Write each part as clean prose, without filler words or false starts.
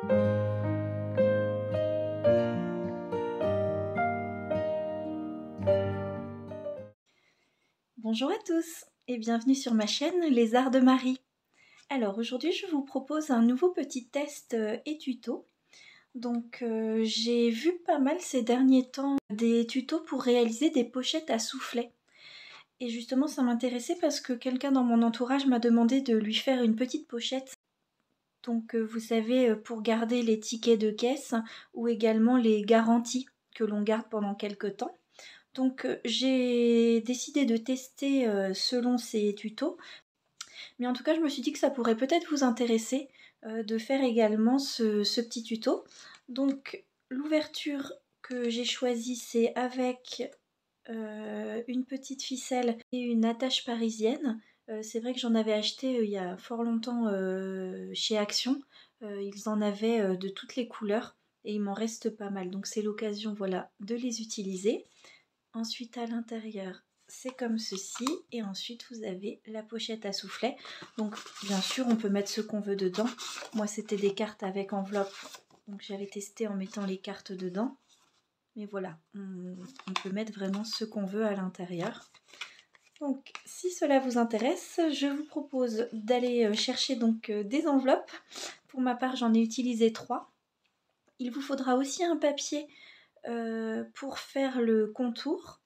Bonjour à tous et bienvenue sur ma chaîne Les Arts de Marie. Alors aujourd'hui je vous propose un nouveau petit test et tuto. Donc j'ai vu pas mal ces derniers temps des tutos pour réaliser des pochettes à soufflet. Et justement ça m'intéressait parce que quelqu'un dans mon entourage m'a demandé de lui faire une petite pochette. Donc vous savez, pour garder les tickets de caisse ou également les garanties que l'on garde pendant quelques temps. Donc j'ai décidé de tester selon ces tutos, mais en tout cas je me suis dit que ça pourrait peut-être vous intéresser de faire également ce petit tuto. Donc l'ouverture que j'ai choisie c'est avec une petite ficelle et une attache parisienne. C'est vrai que j'en avais acheté il y a fort longtemps chez Action, ils en avaient de toutes les couleurs et il m'en reste pas mal, donc c'est l'occasion voilà, de les utiliser. Ensuite à l'intérieur c'est comme ceci et ensuite vous avez la pochette à soufflet. Donc bien sûr on peut mettre ce qu'on veut dedans. Moi c'était des cartes avec enveloppe, donc j'avais testé en mettant les cartes dedans. Mais voilà, on peut mettre vraiment ce qu'on veut à l'intérieur. Donc si cela vous intéresse, je vous propose d'aller chercher donc des enveloppes. Pour ma part j'en ai utilisé 3. Il vous faudra aussi un papier pour faire le contour.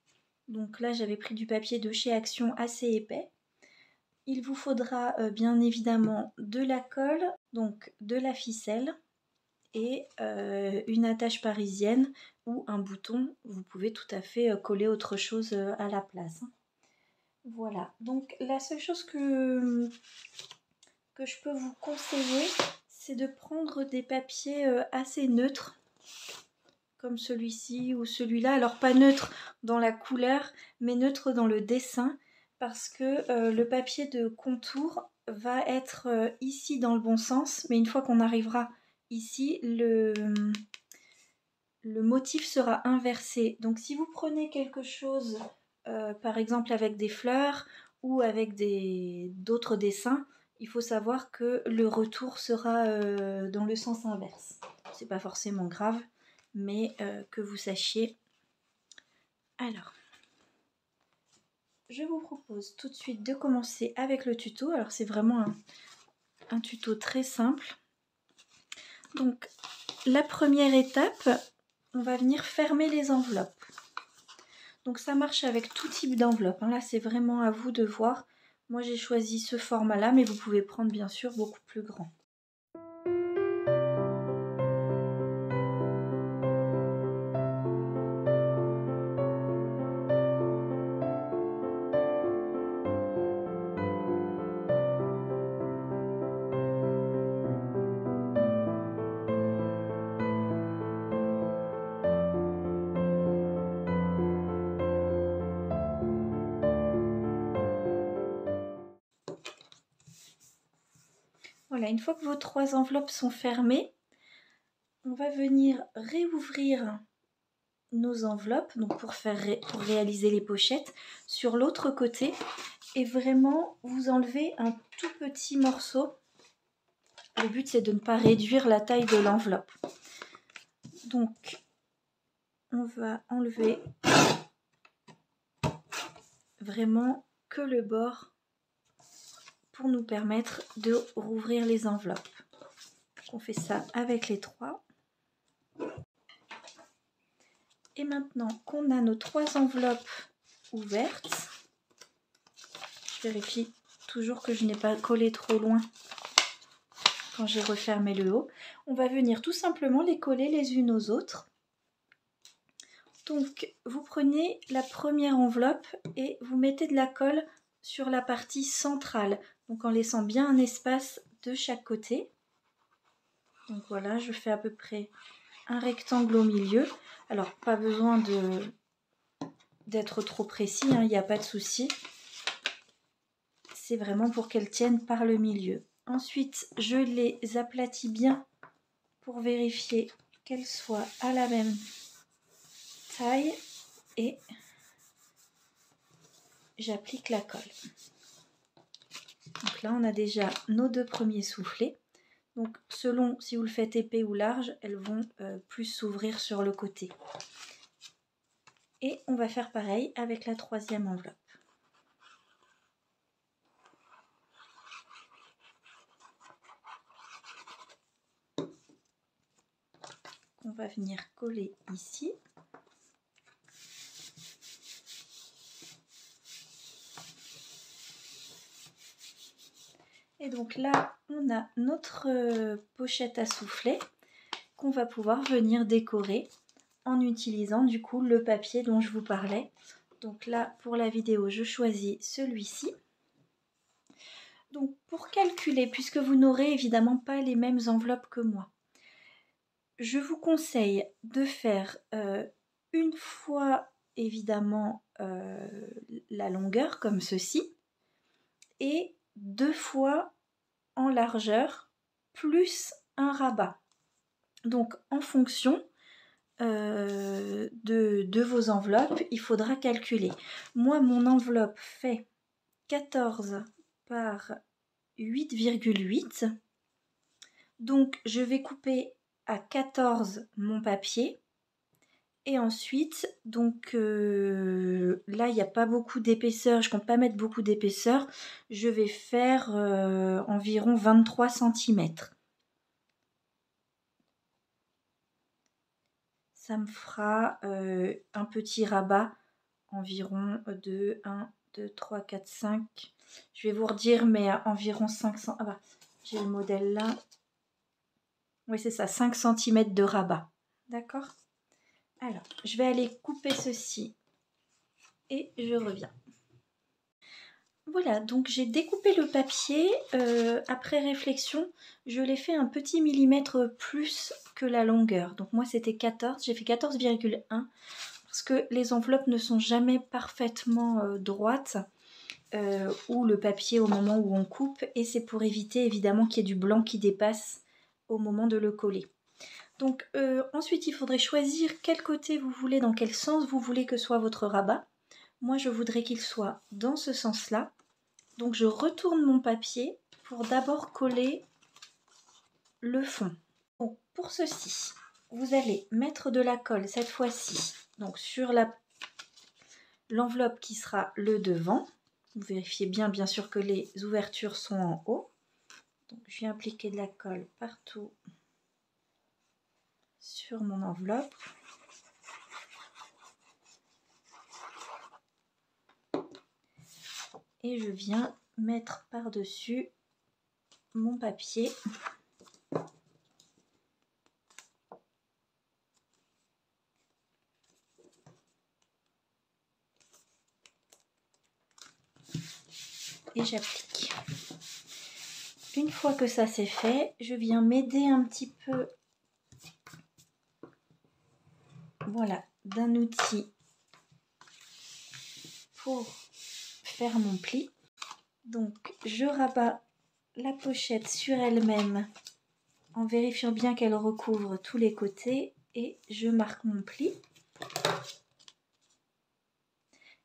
Donc là j'avais pris du papier de chez Action assez épais. Il vous faudra bien évidemment de la colle, donc de la ficelle et une attache parisienne ou un bouton. Vous pouvez tout à fait coller autre chose à la place. Voilà, donc la seule chose que je peux vous conseiller, c'est de prendre des papiers assez neutres, comme celui-ci ou celui-là. Alors pas neutre dans la couleur, mais neutre dans le dessin, parce que le papier de contour va être ici dans le bon sens, mais une fois qu'on arrivera ici, le motif sera inversé. Donc si vous prenez quelque chose, par exemple avec des fleurs ou avec d'autres dessins, il faut savoir que le retour sera dans le sens inverse. C'est pas forcément grave, mais que vous sachiez. Alors, je vous propose tout de suite de commencer avec le tuto. Alors c'est vraiment un tuto très simple. Donc la première étape, on va venir fermer les enveloppes. Donc ça marche avec tout type d'enveloppe. Là c'est vraiment à vous de voir. Moi j'ai choisi ce format là, mais vous pouvez prendre bien sûr beaucoup plus grand. Voilà, une fois que vos 3 enveloppes sont fermées, on va venir réouvrir nos enveloppes donc pour réaliser les pochettes sur l'autre côté et vraiment vous enlevez un tout petit morceau. Le but c'est de ne pas réduire la taille de l'enveloppe. Donc on va enlever vraiment que le bord pour nous permettre de rouvrir les enveloppes. On fait ça avec les 3. Et maintenant qu'on a nos 3 enveloppes ouvertes, je vérifie toujours que je n'ai pas collé trop loin quand j'ai refermé le haut. On va venir tout simplement les coller les unes aux autres. Donc vous prenez la première enveloppe et vous mettez de la colle sur la partie centrale, donc en laissant bien un espace de chaque côté. Donc voilà, je fais à peu près un rectangle au milieu. Alors pas besoin d'être trop précis, il n'y a pas de souci. C'est vraiment pour qu'elles tiennent par le milieu. Ensuite, je les aplatis bien pour vérifier qu'elles soient à la même taille et j'applique la colle. Donc là, on a déjà nos 2 premiers soufflets. Donc selon si vous le faites épais ou large, elles vont plus s'ouvrir sur le côté. Et on va faire pareil avec la troisième enveloppe. On va venir coller ici. Et donc là, on a notre pochette à soufflet qu'on va pouvoir venir décorer en utilisant du coup le papier dont je vous parlais. Donc là, pour la vidéo, je choisis celui-ci. Donc pour calculer, puisque vous n'aurez évidemment pas les mêmes enveloppes que moi, je vous conseille de faire une fois évidemment la longueur comme ceci et 2 fois en largeur plus un rabat. Donc en fonction de vos enveloppes, il faudra calculer. Moi, mon enveloppe fait 14 par 8,8. Donc je vais couper à 14 mon papier. Et ensuite, donc là, il n'y a pas beaucoup d'épaisseur, je ne compte pas mettre beaucoup d'épaisseur. Je vais faire environ 23 cm. Ça me fera un petit rabat environ de 1, 2, 3, 4, 5. Je vais vous redire, mais à environ 500. Ah bah, j'ai le modèle là. Oui, c'est ça, 5 cm de rabat. D'accord? Alors, je vais aller couper ceci et je reviens. Voilà, donc j'ai découpé le papier. Après réflexion, je l'ai fait un petit millimètre plus que la longueur. Donc moi, c'était 14, j'ai fait 14,1 parce que les enveloppes ne sont jamais parfaitement droites ou le papier au moment où on coupe. Et c'est pour éviter évidemment qu'il y ait du blanc qui dépasse au moment de le coller. Donc ensuite, il faudrait choisir quel côté vous voulez, dans quel sens vous voulez que soit votre rabat. Moi, je voudrais qu'il soit dans ce sens-là. Donc, je retourne mon papier pour d'abord coller le fond. Donc, pour ceci, vous allez mettre de la colle cette fois-ci donc sur l'enveloppe qui sera le devant. Vous vérifiez bien sûr que les ouvertures sont en haut. Donc, je viens appliquer de la colle partout sur mon enveloppe. Et je viens mettre par-dessus mon papier. Et j'applique. Une fois que ça c'est fait, je viens m'aider un petit peu, voilà, d'un outil pour faire mon pli. Donc je rabats la pochette sur elle-même en vérifiant bien qu'elle recouvre tous les côtés et je marque mon pli.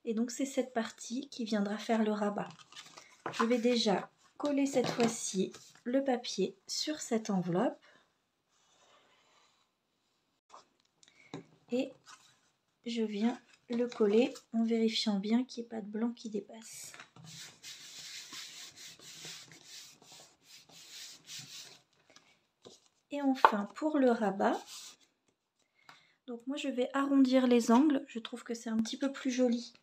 Et donc c'est cette partie qui viendra faire le rabat. Je vais déjà coller cette fois-ci le papier sur cette enveloppe. Et je viens le coller en vérifiant bien qu'il n'y ait pas de blanc qui dépasse. Et enfin pour le rabat, donc moi je vais arrondir les angles, je trouve que c'est un petit peu plus joli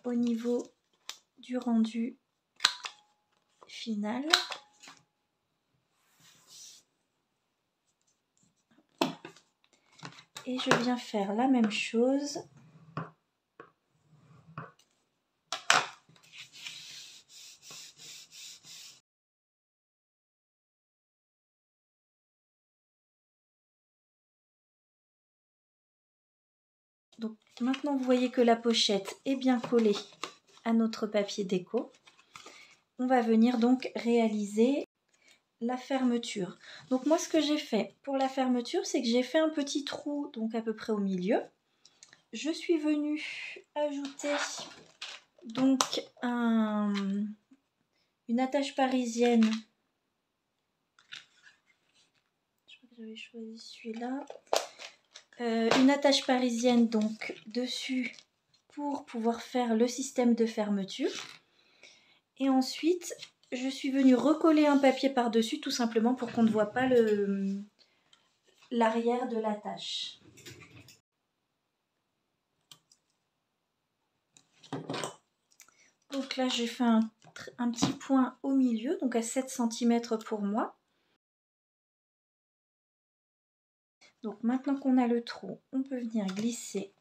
au niveau du rendu final. Et je viens faire la même chose donc maintenant vous voyez que la pochette est bien collée à notre papier déco. On va venir donc réaliser la fermeture. Donc moi ce que j'ai fait pour la fermeture, c'est que j'ai fait un petit trou donc à peu près au milieu. Je suis venue ajouter donc une attache parisienne j'avais choisi celui-là. Une attache parisienne donc dessus pour pouvoir faire le système de fermeture. Et ensuite, je suis venue recoller un papier par-dessus tout simplement pour qu'on ne voit pas l'arrière de l'attache. Donc là, j'ai fait un petit point au milieu, donc à 7 cm pour moi. Donc maintenant qu'on a le trou, on peut venir glisser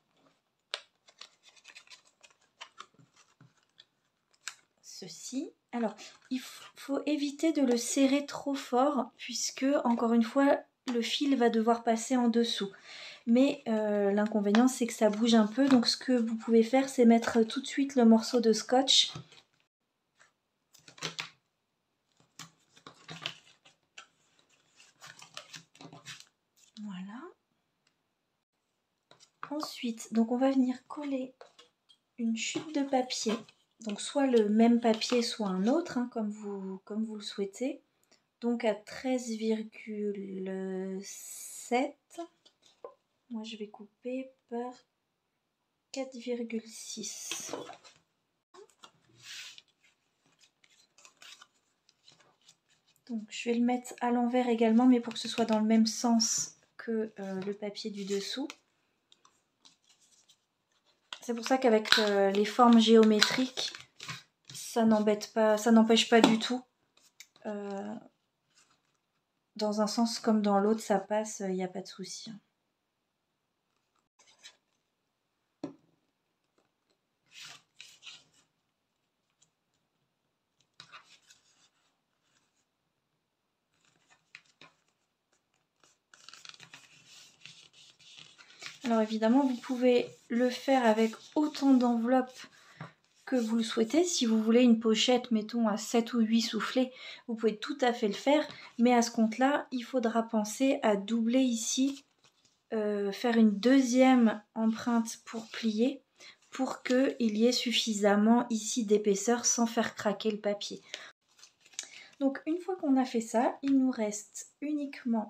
ceci. Alors, il faut éviter de le serrer trop fort puisque, encore une fois, le fil va devoir passer en dessous. Mais l'inconvénient, c'est que ça bouge un peu. Donc, ce que vous pouvez faire, c'est mettre tout de suite le morceau de scotch. Voilà. Ensuite, donc on va venir coller une chute de papier. Donc soit le même papier, soit un autre, hein, comme vous le souhaitez. Donc à 13,7. Moi je vais couper par 4,6. Donc je vais le mettre à l'envers également, mais pour que ce soit dans le même sens que le papier du dessous. C'est pour ça qu'avec les formes géométriques, ça n'embête pas, ça n'empêche pas du tout. Dans un sens comme dans l'autre, ça passe, il n'y a pas de souci. Alors évidemment, vous pouvez le faire avec autant d'enveloppes que vous le souhaitez. Si vous voulez une pochette, mettons à 7 ou 8 soufflets, vous pouvez tout à fait le faire. Mais à ce compte-là, il faudra penser à doubler ici, faire une deuxième empreinte pour plier, pour qu'il y ait suffisamment ici d'épaisseur sans faire craquer le papier. Donc une fois qu'on a fait ça, il nous reste uniquement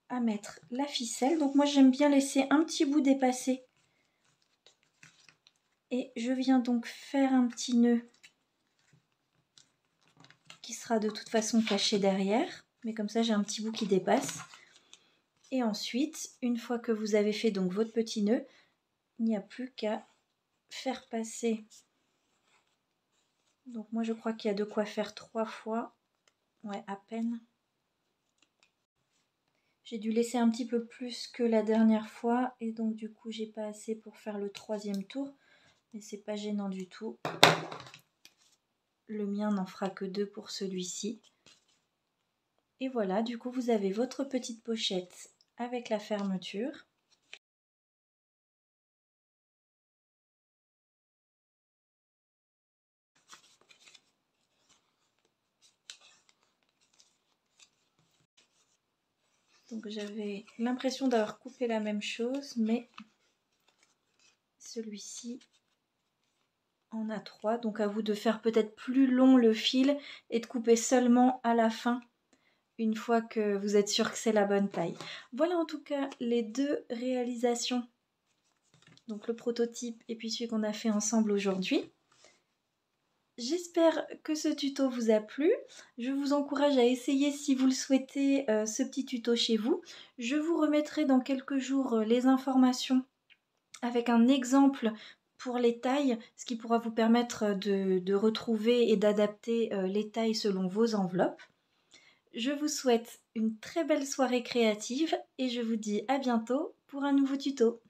à mettre la ficelle. Donc moi j'aime bien laisser un petit bout dépassé. Et je viens donc faire un petit nœud qui sera de toute façon caché derrière. Mais comme ça j'ai un petit bout qui dépasse. Et ensuite, une fois que vous avez fait donc votre petit nœud, il n'y a plus qu'à faire passer. Donc moi je crois qu'il y a de quoi faire 3 fois. Ouais, à peine. J'ai dû laisser un petit peu plus que la dernière fois et donc du coup j'ai pas assez pour faire le 3e tour, mais c'est pas gênant du tout. Le mien n'en fera que 2 pour celui-ci. Et voilà, du coup vous avez votre petite pochette avec la fermeture. Donc j'avais l'impression d'avoir coupé la même chose, mais celui-ci en a 3. Donc à vous de faire peut-être plus long le fil et de couper seulement à la fin, une fois que vous êtes sûr que c'est la bonne taille. Voilà en tout cas les 2 réalisations. Donc le prototype et puis celui qu'on a fait ensemble aujourd'hui. J'espère que ce tuto vous a plu. Je vous encourage à essayer si vous le souhaitez ce petit tuto chez vous. Je vous remettrai dans quelques jours les informations avec un exemple pour les tailles, ce qui pourra vous permettre de retrouver et d'adapter les tailles selon vos enveloppes. Je vous souhaite une très belle soirée créative et je vous dis à bientôt pour un nouveau tuto.